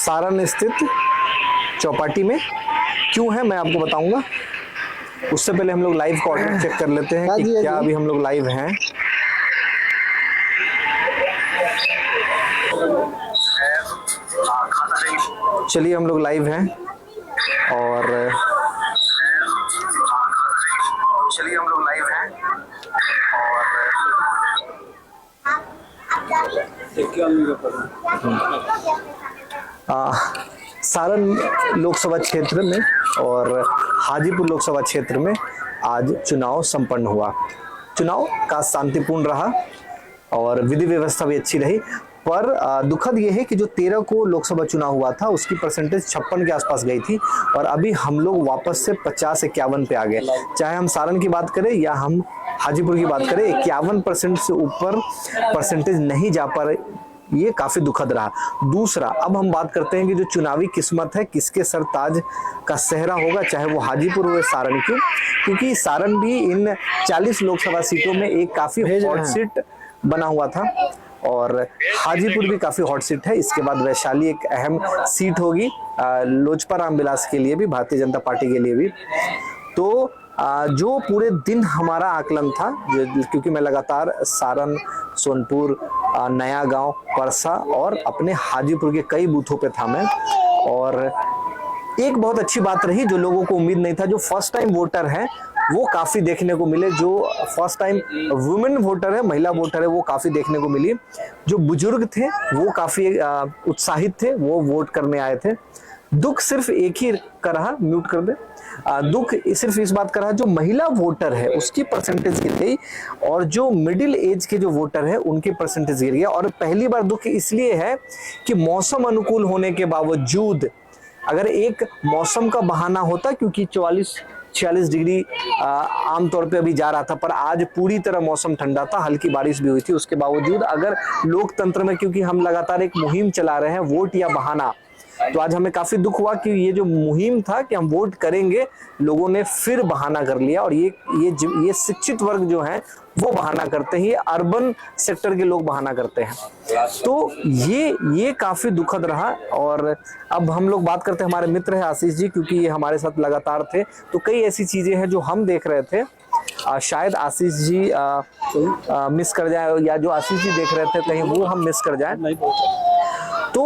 सारण स्थित चौपाटी में। क्यों है मैं आपको बताऊंगा, उससे पहले हम लोग लाइव कोऑर्डिनेट चेक कर लेते हैं कि क्या अभी हम लोग लाइव हैं। चलिए हम लोग लाइव हैं और सारण लोकसभा क्षेत्र में और हाजीपुर लोकसभा क्षेत्र में आज चुनाव संपन्न हुआ। चुनाव का शांतिपूर्ण रहा और विधि व्यवस्था भी अच्छी रही, पर दुखद यह है कि जो 13 को लोकसभा चुनाव हुआ था उसकी परसेंटेज 56 के आसपास गई थी और अभी हम लोग वापस से 50-51 पे आ गए। चाहे हम सारण की बात करें या हम हाजीपुर की बात करें, 51% से ऊपर परसेंटेज नहीं जा पा रहे, ये काफी दुखद रहा। दूसरा, अब हम बात करते हैं कि जो चुनावी किस्मत है किसके सर ताज का सेहरा होगा, चाहे वो हाजीपुर हो या सारण। क्यों? क्योंकि सारण भी इन 40 लोकसभा सीटों में एक काफी हॉट सीट बना हुआ था और हाजीपुर भी काफी हॉट सीट है। इसके बाद वैशाली एक अहम सीट होगी लोजपा रामविलास के लिए भी, भारतीय जनता पार्टी के लिए भी। तो जो पूरे दिन हमारा आकलन था, क्योंकि मैं लगातार सारण, सोनपुर, नया गांव, परसा और अपने हाजीपुर के कई बूथों पे था मैं, और एक बहुत अच्छी बात रही जो लोगों को उम्मीद नहीं था, जो फर्स्ट टाइम वोटर हैं वो काफी देखने को मिले। जो फर्स्ट टाइम वुमेन वोटर है, महिला वोटर है, वो काफी देखने को मिली। जो बुजुर्ग थे वो काफी उत्साहित थे, वो वोट करने आए थे। दुख सिर्फ एक ही का रहा, म्यूट कर दे, दुख सिर्फ इस बात का रहा जो महिला वोटर है उसकी परसेंटेज गिर गई और जो मिडिल एज के जो वोटर है उनकी परसेंटेज गिर गया। और पहली बार दुख इसलिए है कि मौसम अनुकूल होने के बावजूद, अगर एक मौसम का बहाना होता, क्योंकि 44-46 डिग्री आमतौर पे अभी जा रहा था, पर आज पूरी तरह मौसम ठंडा था, हल्की बारिश भी हुई थी, उसके बावजूद अगर लोकतंत्र में, क्योंकि हम लगातार एक मुहिम चला रहे हैं वोट या बहाना, तो आज हमें काफी दुख हुआ कि ये जो मुहिम था कि हम वोट करेंगे, लोगों ने फिर बहाना कर लिया। और ये शिक्षित वर्ग जो है वो बहाना करते हैं, ये अर्बन सेक्टर के लोग बहाना करते हैं। तो ये काफी दुखद रहा। और अब हम लोग बात करते हैं, हमारे मित्र हैं आशीष जी, क्योंकि ये हमारे साथ लगातार थे, तो कई ऐसी चीजें हैं जो हम देख रहे थे, शायद आशीष जी मिस कर जाए, या जो आशीष जी देख रहे थे कहीं वो हम मिस कर जाए। तो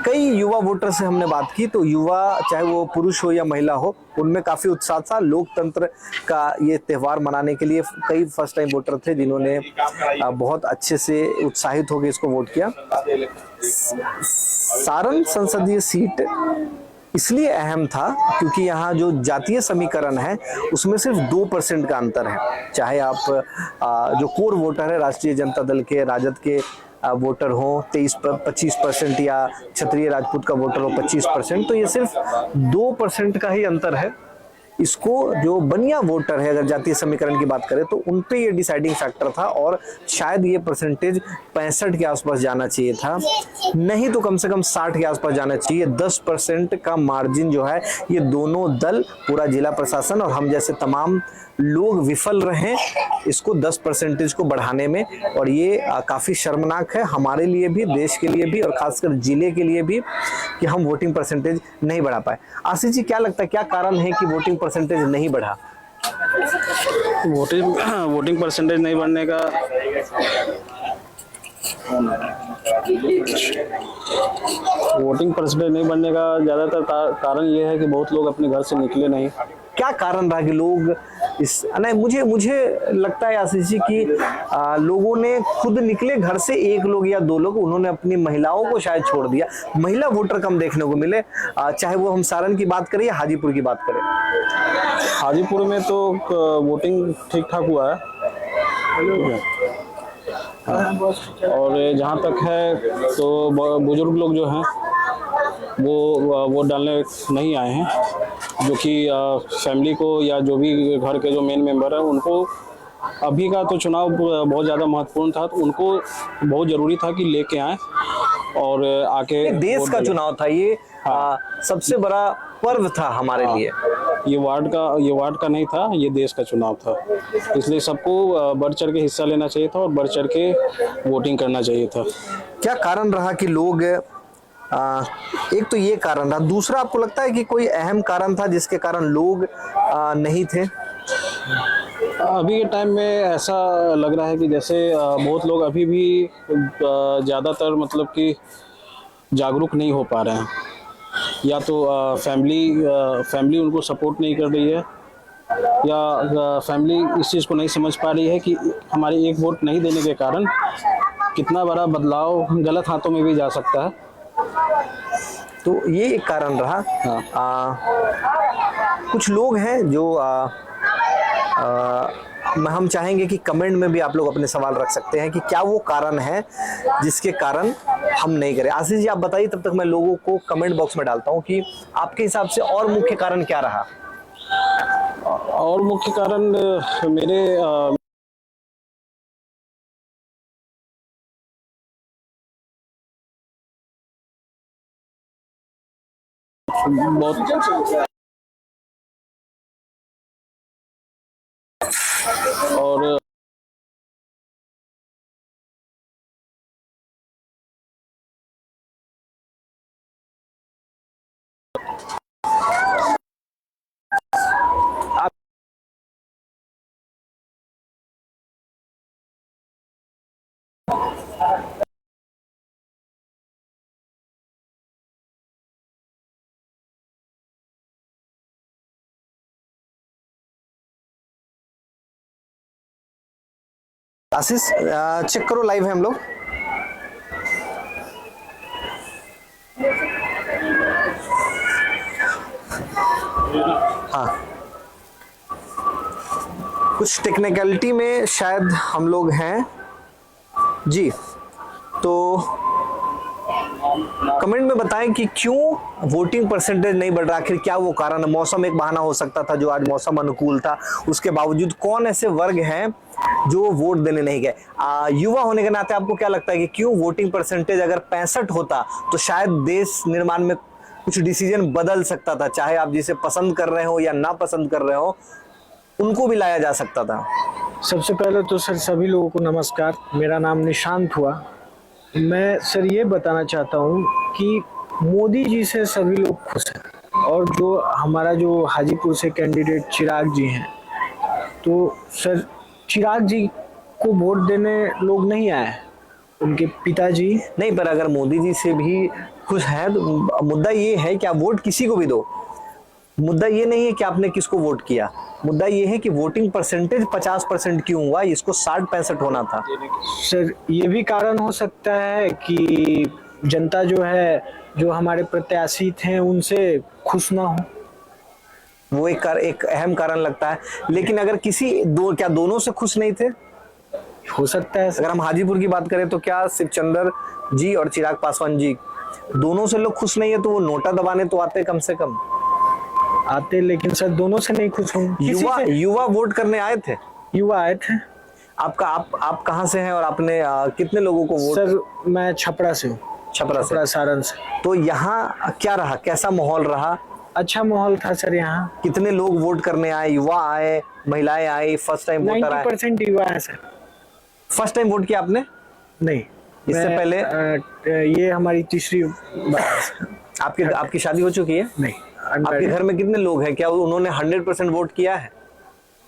कई युवा वोटर से हमने बात की, तो युवा चाहे वो पुरुष हो या महिला हो, उनमें काफी उत्साह था। लोकतंत्र का ये त्यौहार मनाने के लिए कई फर्स्ट टाइम वोटर थे जिन्होंने बहुत अच्छे से उत्साहित होकर इसको वोट किया। सारण संसदीय सीट इसलिए अहम था क्योंकि यहाँ जो जातीय समीकरण है उसमें सिर्फ 2% का अंतर है। चाहे आप जो कोर वोटर है, राष्ट्रीय जनता दल के, राजद के वोटर हो 25% या क्षत्रिय राजपूत का वोटर हो 25%, तो ये सिर्फ 2% का ही अंतर है। इसको जो बनिया वोटर है, अगर जातीय समीकरण की बात करें, तो उन पे ये डिसाइडिंग फैक्टर था और शायद ये परसेंटेज 65 के आसपास जाना चाहिए था, नहीं तो कम से कम 60 के आसपास जाना चाहिए। 10% का मार्जिन जो है, ये दोनों दल, पूरा जिला प्रशासन और हम जैसे तमाम लोग विफल रहे इसको 10% को बढ़ाने में, और ये काफी शर्मनाक है हमारे लिए भी, देश के लिए भी और खासकर जिले के लिए भी कि हम वोटिंग परसेंटेज नहीं बढ़ा पाए। आशीष जी, क्या लगता है, क्या कारण है कि वोटिंग परसेंटेज नहीं बढ़ा? वोटिंग परसेंटेज नहीं बढ़ने का ज्यादातर कारण ये है कि बहुत लोग अपने घर से निकले नहीं। क्या कारण रहा कि लोग नहीं, मुझे लगता है आशीष जी कि लोगों ने खुद निकले घर से, एक लोग या दो लोग, उन्होंने अपनी महिलाओं को शायद छोड़ दिया। महिला वोटर कम देखने को मिले, चाहे वो हम सारण की बात करें या हाजीपुर की बात करें। हाजीपुर में तो वोटिंग ठीक ठाक हुआ है, और जहाँ तक है तो बुजुर्ग लोग जो हैं वो वोट डालने नहीं आए हैं, जो कि फैमिली को या जो भी घर के जो मेन मेंबर है उनको अभी का तो चुनाव बहुत ज़्यादा महत्वपूर्ण था, तो उनको बहुत ज़रूरी था कि लेके आए और आके। देश का चुनाव था ये, सबसे बड़ा पर्व था हमारे लिए। ये वार्ड का नहीं था, ये देश का चुनाव था, इसलिए सबको बढ़ चढ़ के हिस्सा लेना चाहिए था और बढ़ चढ़ के वोटिंग करना चाहिए था। क्या कारण रहा कि लोग एक तो ये कारण रहा, दूसरा आपको लगता है कि कोई अहम कारण था जिसके कारण लोग नहीं थे? अभी के टाइम में ऐसा लग रहा है कि जैसे बहुत लोग अभी भी ज़्यादातर मतलब कि जागरूक नहीं हो पा रहे हैं, या तो फैमिली उनको सपोर्ट नहीं कर रही है, या फैमिली इस चीज़ को नहीं समझ पा रही है कि हमारे एक वोट नहीं देने के कारण कितना बड़ा बदलाव गलत हाथों में भी जा सकता है। तो ये एक कारण रहा। कुछ लोग हैं जो हम चाहेंगे कि कमेंट में भी आप लोग अपने सवाल रख सकते हैं कि क्या वो कारण है जिसके कारण हम नहीं करें। आशीष जी आप बताइए, तब तक मैं लोगों को कमेंट बॉक्स में डालता हूं कि आपके हिसाब से और मुख्य कारण क्या रहा? और मुख्य कारण मेरे बहुत और आशीष चेक करो, लाइव है हम लोग। हाँ, कुछ टेक्निकलिटी में शायद हम लोग हैं जी, तो कमेंट में बताएं कि क्यों वोटिंग परसेंटेज नहीं बढ़ रहा, आखिर क्या वो कारण है? मौसम एक बहाना हो सकता था, जो आज मौसम अनुकूल था, उसके बावजूद कौन ऐसे वर्ग हैं जो वोट देने नहीं गए? युवा होने के नाते आपको क्या लगता है कि क्यों वोटिंग परसेंटेज अगर 65 होता तो शायद देश निर्माण में कुछ डिसीजन बदल सकता था, चाहे आप जिसे पसंद कर रहे हो या ना पसंद कर रहे हो, उनको भी लाया जा सकता था। सबसे पहले तो सर सभी लोगों को नमस्कार, मेरा नाम निशांत हुआ। मैं सर ये बताना चाहता हूँ कि मोदी जी से सभी लोग खुश हैं, और जो हमारा जो हाजीपुर से कैंडिडेट चिराग जी हैं, तो सर चिराग जी को वोट देने लोग नहीं आए हैं, उनके पिताजी। नहीं, पर अगर मोदी जी से भी खुश हैं तो मुद्दा ये है कि आप वोट किसी को भी दो, मुद्दा ये नहीं है कि आपने किसको वोट किया, मुद्दा ये है कि वोटिंग परसेंटेज 50% क्यों हुआ, इसको 60-65 होना था। सर ये भी कारण हो सकता है कि जनता जो है, जो हमारे प्रत्याशी थे, उनसे खुश ना हो, वो एक अहम कारण लगता है। लेकिन अगर क्या दोनों से खुश नहीं थे? हो सकता है। अगर हम हाजीपुर की बात करें तो क्या शिवचंद्र जी और चिराग पासवान जी दोनों से लोग खुश नहीं है, तो वो नोटा दबाने तो आते कम से कम आते, लेकिन सर दोनों से नहीं खुश होंगे। युवा वोट करने आए थे? युवा आए थे। आप कहाँ से हैं और आपने कितने लोगों को वोट? सर मैं छपरा से हूँ। छपरा सारण से। तो यहाँ क्या रहा, कैसा माहौल रहा? अच्छा माहौल था सर। यहाँ कितने लोग वोट करने आए? युवा आए, महिलाएं आई, फर्स्ट टाइम वोटर आए? 90% युवा है सर। फर्स्ट टाइम वोट किया आपने? नहीं, इससे पहले ये हमारी तीसरी बार। आपकी शादी हो चुकी है? नहीं। आपके घर में कितने लोग हैं? क्या उन्होंने 100% वोट किया है?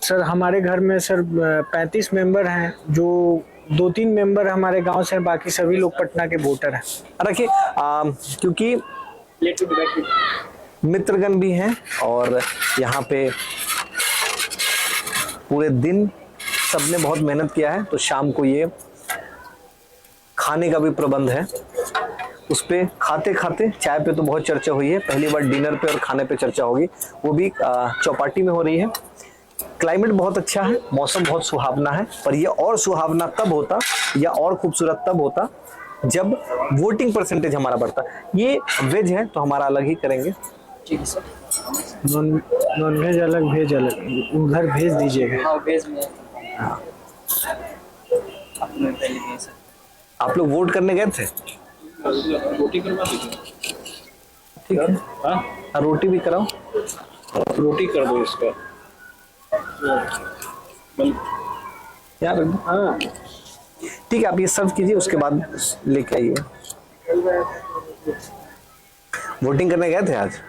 सर हमारे घर में सर 35 मेंबर हैं, जो 2-3 मेंबर हमारे गांव से, बाकी सभी लोग पटना के वोटर हैं। रखिए, क्योंकि मित्रगण भी हैं और यहाँ पे पूरे दिन सबने बहुत मेहनत किया है, तो शाम को ये खाने का भी प्रबंध है, उस पे खाते खाते चाय पे तो बहुत चर्चा हुई है, पहली बार डिनर पे और खाने पे चर्चा होगी, वो भी चौपाटी में हो रही है। क्लाइमेट बहुत अच्छा है, मौसम बहुत सुहावना है, पर यह और सुहावना तब होता या और खूबसूरत तब होता जब वोटिंग परसेंटेज हमारा बढ़ता। ये वेज है तो हमारा अलग ही करेंगे। ठीक है सर। नॉन वेज अलग, वेज अलग, उधर भेज दीजिएगा। हाँ, वेज में। हाँ। आपने पहले दिए सर। आप लोग वोट करने गए थे? रोटी करवा दीजिए। ठीक है, हाँ रोटी भी कराओ। रोटी कर दो इसका यार। हाँ ठीक है, आप ये सर्व कीजिए, उसके बाद लेके आइए। वोटिंग करने गए थे आज?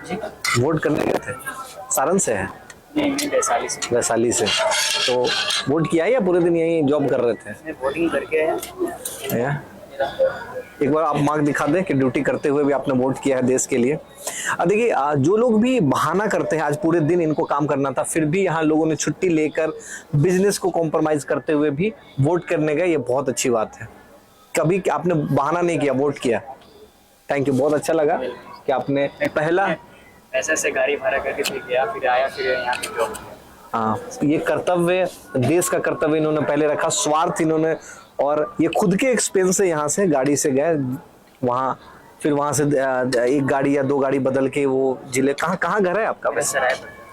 वोट करने गए थे? सारण से है? नहीं, वैशाली से। वैशाली से। तो वोट किया है या पूरे दिन यहीं जॉब कर रहे थे? वोटिंग करके या? एक बार आप मार्क दिखा दें कि ड्यूटी करते हुए भी आपने वोट किया है देश के लिए। देखिए, जो लोग भी बहाना करते हैं, आज पूरे दिन इनको काम करना था, फिर भी यहाँ लोगों ने छुट्टी लेकर बिजनेस को कॉम्प्रोमाइज करते हुए भी वोट करने गए, ये बहुत अच्छी बात है। कभी आपने बहाना नहीं किया, वोट किया। थैंक यू, बहुत अच्छा लगा कि आपने पहला ऐसे गाड़ी भाड़ा करके फिर गया, फिर आया, फिर यहाँ पे जॉब। हाँ, ये कर्तव्य, देश का कर्तव्य इन्होंने पहले रखा, स्वार्थ इन्होंने, और ये खुद के एक्सपेंस से यहाँ से गाड़ी से गए वहाँ, फिर वहाँ से एक गाड़ी या 2 गाड़ी बदल के वो जिले, कहाँ घर है आपका वैसे?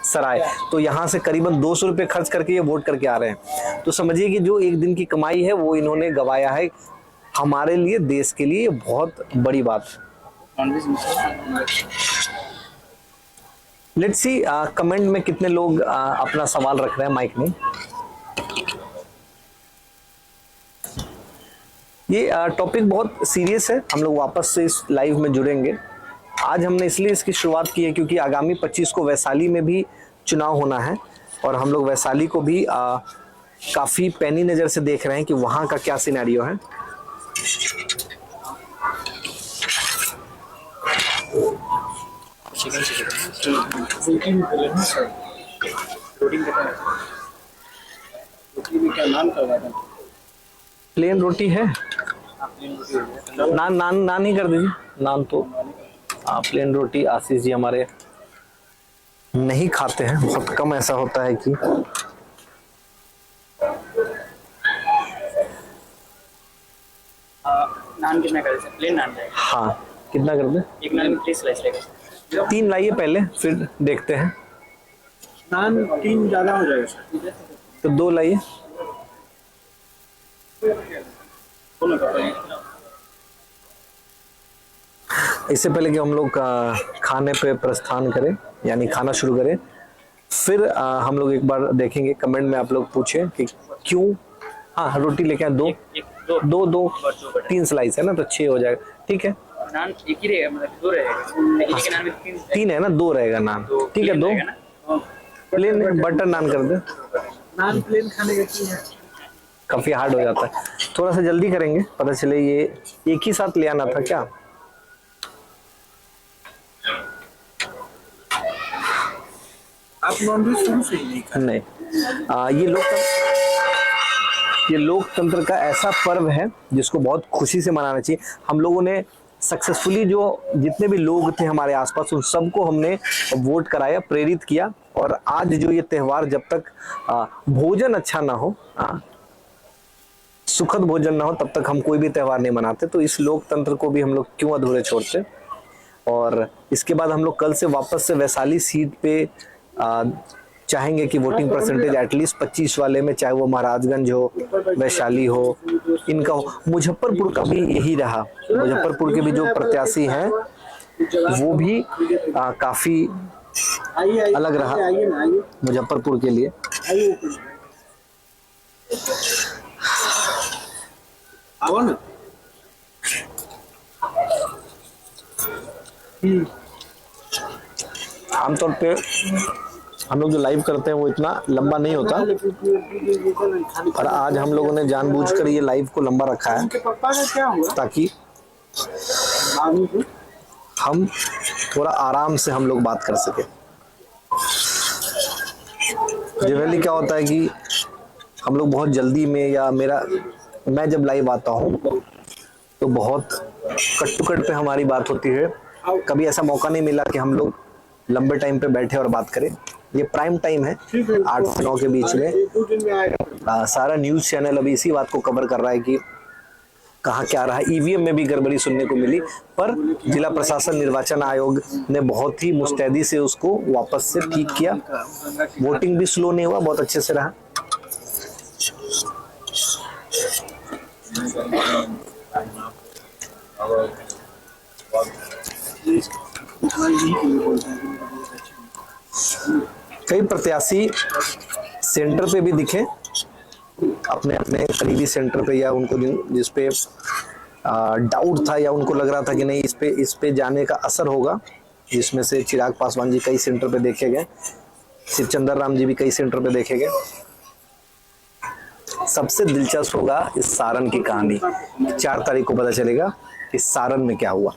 सराय। तो यहाँ से करीबन 200 रुपये खर्च करके ये वोट करके आ रहे हैं। तो समझिए कि जो एक दिन की कमाई है वो इन्होंने गवाया है हमारे लिए, देश के लिए। बहुत बड़ी बात है। लेट्स सी कमेंट में कितने लोग अपना सवाल रख रहे हैं माइक में। ये टॉपिक बहुत सीरियस है, हम लोग वापस से इस लाइव में जुड़ेंगे। आज हमने इसलिए इसकी शुरुआत की है क्योंकि आगामी 25 को वैशाली में भी चुनाव होना है, और हम लोग वैशाली को भी काफ़ी पैनी नज़र से देख रहे हैं कि वहाँ का क्या सिनेरियो है। प्लेन रोटी है, नान ही कर दीजिए, नान तो। प्लेन रोटी आशीष जी हमारे नहीं खाते हैं, बहुत कम ऐसा होता है कि नान कितना कर दें? प्लेन नान है। हाँ, कितना कर दें? एक नान में 3 स्लाइस लेगा। 3 लाइए पहले, फिर देखते हैं। नान 3 ज़्यादा हो जाएगा सर, तो 2 लाइए। इससे पहले कि हम लोग खाने पे प्रस्थान करें, यानी खाना शुरू करें, फिर हम लोग एक बार देखेंगे, कमेंट में आप लोग पूछें कि क्यों। हाँ, रोटी लेके आए 2 दो 3 स्लाइस है ना, तो 6 हो जाएगा। ठीक है, नान एक ही रहेगा, मतलब 2 रहेगा। एक नान में 3 है ना, 2 रहेगा नान। ठीक है, 2 प्लेन बटर नान कर दे। नान प्लेन खाने का है, काफी हार्ड हो जाता है, थोड़ा सा जल्दी करेंगे, पता चले ये एक ही साथ ले आना था क्या। आप नॉनवेज शुरू से ही नहीं खाते? नहीं, ये लोकतंत्र का ऐसा पर्व है जिसको बहुत खुशी से मनाना चाहिए। हम लोगों ने सक्सेसफुली, जो जितने भी लोग थे हमारे आसपास, उन सबको हमने वोट कराया, प्रेरित किया। और आज जो ये त्यौहार, जब तक भोजन अच्छा ना हो, सुखद भोजन ना हो, तब तक हम कोई भी त्यौहार नहीं मनाते। तो इस लोकतंत्र को भी हम लोग क्यों अधूरे छोड़ते। और इसके बाद हम लोग कल से वापस से वैशाली सीट पे चाहेंगे कि वोटिंग परसेंटेज एटलीस्ट 25 वाले में, चाहे वो महाराजगंज हो, वैशाली हो, इनका हो। मुजफ्फरपुर का भी यही रहा, मुजफ्फरपुर के भी जो प्रत्याशी हैं वो भी काफी अलग रहा मुजफ्फरपुर के लिए। आमतौर पे हम लोग जो लाइव करते हैं वो इतना लंबा नहीं होता, पर आज हम लोगों ने जानबूझकर ये लाइव को लंबा रखा है ताकि हम थोड़ा आराम से हम लोग बात कर सके। जनरली क्या होता है कि हम लोग बहुत जल्दी में, या मैं जब लाइव आता हूँ तो बहुत कट टू कट पे हमारी बात होती है। कभी ऐसा मौका नहीं मिला कि हम लोग लंबे टाइम पे बैठे और बात करें। ये प्राइम टाइम है 8 से 9 के बीच में। सारा न्यूज़ चैनल अभी इसी बात को कवर कर रहा है कि कहाँ क्या रहा। ईवीएम में भी गड़बड़ी सुनने को मिली, पर जिला प्रशासन निर्वाचन आयोग ने बहुत ही मुस्तैदी से उसको वापस से ठीक किया। वोटिंग भी स्लो नहीं हुआ, बहुत अच्छे से रहा। कई प्रत्याशी सेंटर पे भी दिखे, अपने अपने करीबी सेंटर पे, या उनको जिस पे डाउट था या उनको लग रहा था कि नहीं इस पे जाने का असर होगा, जिसमें से चिराग पासवान जी कई सेंटर पे देखे गए, शिवचंद्र राम जी भी कई सेंटर पे देखे गए। सबसे दिलचस्प होगा इस सारण की कहानी। 4 तारीख को पता चलेगा कि सारण में क्या हुआ।